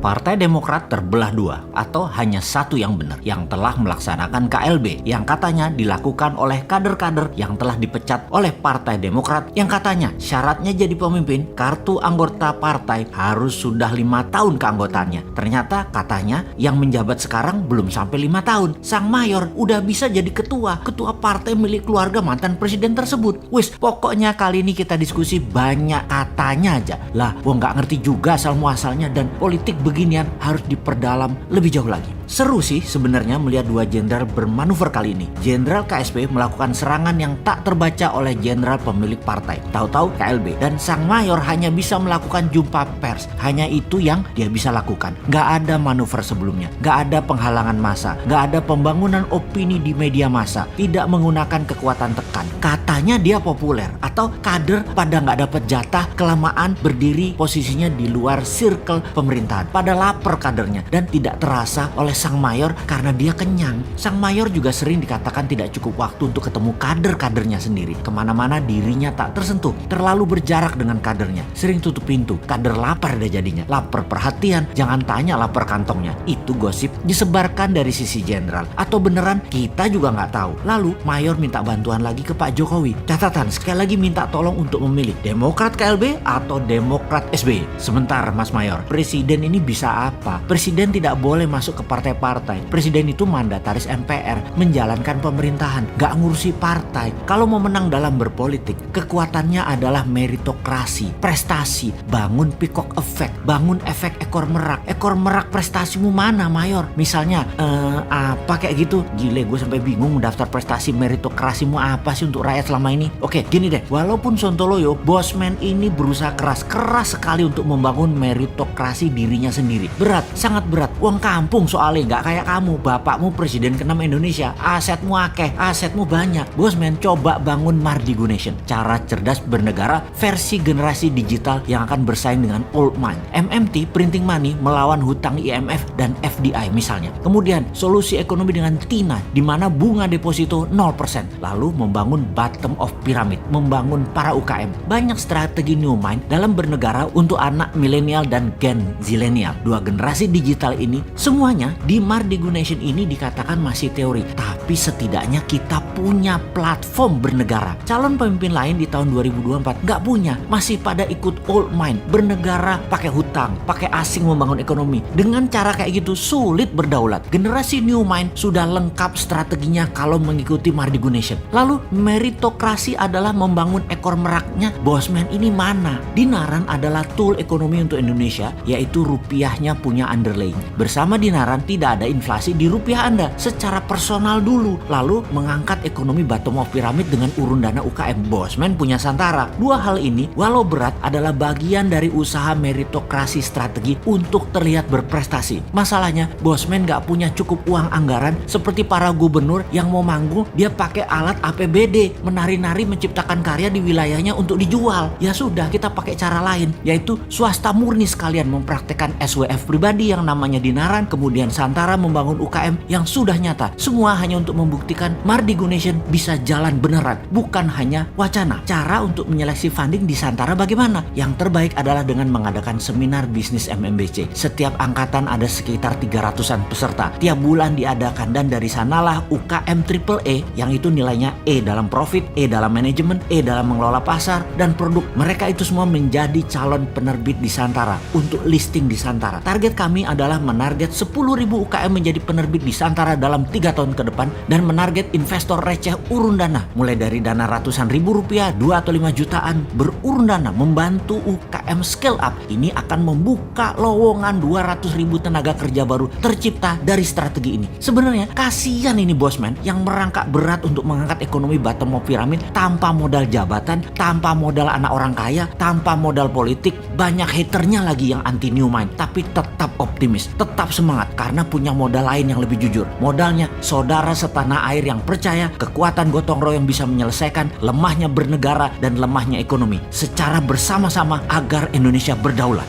Partai Demokrat terbelah dua atau hanya satu yang benar yang telah melaksanakan KLB yang katanya dilakukan oleh kader-kader yang telah dipecat oleh Partai Demokrat yang katanya syaratnya jadi pemimpin kartu anggota partai harus sudah 5 tahun keanggotaannya. Ternyata katanya yang menjabat sekarang belum sampai 5 tahun. Sang mayor udah bisa jadi ketua partai milik keluarga mantan presiden tersebut. Wis, pokoknya kali ini kita diskusi banyak katanya aja. Lah, gua nggak ngerti juga asal muasalnya dan politik beginian harus diperdalam lebih jauh lagi. Seru sih sebenarnya melihat dua jenderal bermanuver kali ini. Jenderal KSP melakukan serangan yang tak terbaca oleh jenderal pemilik partai. Tahu-tahu KLB dan sang mayor hanya bisa melakukan jumpa pers. Hanya itu yang dia bisa lakukan. Nggak ada manuver sebelumnya. Nggak ada penghalangan massa. Nggak ada pembangunan opini di media massa. Tidak menggunakan kekuatan tekan. Katanya dia populer atau kader pada nggak dapat jatah kelamaan berdiri posisinya di luar circle pemerintahan. Pada lapar kadernya dan tidak terasa oleh sang mayor karena dia kenyang. Sang mayor juga sering dikatakan tidak cukup waktu untuk ketemu kader-kadernya sendiri. Kemana-mana dirinya tak tersentuh, terlalu berjarak dengan kadernya. Sering tutup pintu, kader lapar deh jadinya. Lapar perhatian, jangan tanya lapar kantongnya. Itu gosip disebarkan dari sisi jenderal. Atau beneran kita juga nggak tahu. Lalu mayor minta bantuan lagi ke Pak Jokowi. Catatan, sekali lagi minta tolong untuk memilih Demokrat KLB atau Demokrat SBY. Sebentar Mas Mayor, presiden ini bisa apa? Presiden tidak boleh masuk ke partai-partai. Presiden itu mandataris MPR, menjalankan pemerintahan, gak ngurusi partai. Kalau mau menang dalam berpolitik, kekuatannya adalah meritokrasi, prestasi, bangun peacock effect, bangun efek ekor merak. Ekor merak prestasimu mana Mayor? Misalnya apa kayak gitu? Gile, gue sampai bingung mendaftar prestasi meritokrasimu apa sih untuk rakyat selama ini. Oke, gini deh, walaupun Sontoloyo, Bosman ini berusaha keras sekali untuk membangun meritokrasi dirinya sendiri. Berat, sangat berat. Uang kampung soalnya, gak kayak kamu. Bapakmu presiden ke-6 Indonesia, asetmu akeh, asetmu banyak. Bosman coba bangun Mardigu Nation, cara cerdas bernegara versi generasi digital yang akan bersaing dengan old money. MMT, printing money, melawan hutang IMF dan FDI misalnya. Kemudian solusi ekonomi dengan TINA, di mana bunga deposito 0%. Lalu membangun bottom of pyramid, membangun para UKM. Banyak strategi new mind dalam bernegara untuk anak milenial dan Gen Zilenial. Dua generasi digital ini semuanya di Mardigu Nation ini dikatakan masih teori, tapi setidaknya kita punya platform bernegara. Calon pemimpin lain di tahun 2024 nggak punya, masih pada ikut old mind, bernegara pakai hutang, pakai asing membangun ekonomi. Dengan cara kayak gitu sulit berdaulat. Generasi new mind sudah lengkap strateginya kalau mengikuti Mardigu Nation. Lalu meritokrasi adalah membangun ekor meraknya. Bosman ini mana? Dinaran adalah tool ekonomi untuk Indonesia, yaitu rupiahnya punya underlying. Bersama Dinaran tidak ada inflasi di rupiah Anda secara personal dulu, lalu mengangkat ekonomi bottom of pyramid dengan urun dana UKM. Bosman punya Santara. Dua hal ini walau berat adalah bagian dari usaha meritokrasi strategi untuk terlihat berprestasi. Masalahnya Bosman gak punya cukup uang anggaran seperti para gubernur yang mau manggung dia pakai alat APBD, menari-nari menciptakan karya di wilayahnya untuk dijual. Ya sudah, kita pakai cara lain, yaitu swasta murni sekalian mempraktekkan SWF pribadi yang namanya Dinaran, kemudian Santara membangun UKM yang sudah nyata. Semua hanya untuk membuktikan Mardigu Nation bisa jalan beneran, bukan hanya wacana. Cara untuk menyeleksi funding di Santara bagaimana? Yang terbaik adalah dengan mengadakan seminar bisnis MMBC. Setiap angkatan ada sekitar 300-an peserta. Tiap bulan diadakan dan dari sanalah UKM AAA yang itu nilainya E dalam profit, E dalam manajemen, E dalam mengelola pasar dan produk. Mereka itu semua menjadi calon penerbit di Santara untuk listing di Santara. Target kami adalah menarget 10.000 UKM menjadi penerbit di Santara dalam 3 tahun ke depan dan menarget investor receh urun dana. Mulai dari dana ratusan ribu rupiah, 2 atau 5 jutaan berurun dana membantu UKM scale up. Ini akan membuka lowongan 200.000 tenaga kerja baru tercipta dari strategi ini. Sebenarnya kasihan ini Bosman yang merangkak berat untuk mengangkat ekonomi bottom of pyramid tanpa modal jabatan, tanpa modal anak orang kaya, tanpa modal politik. Banyak haternya lagi yang anti new mind, tapi tetap optimis, tetap semangat karena punya modal lain yang lebih jujur. Modalnya saudara setanah air yang percaya kekuatan gotong royong bisa menyelesaikan lemahnya bernegara dan lemahnya ekonomi secara bersama-sama agar Indonesia berdaulat.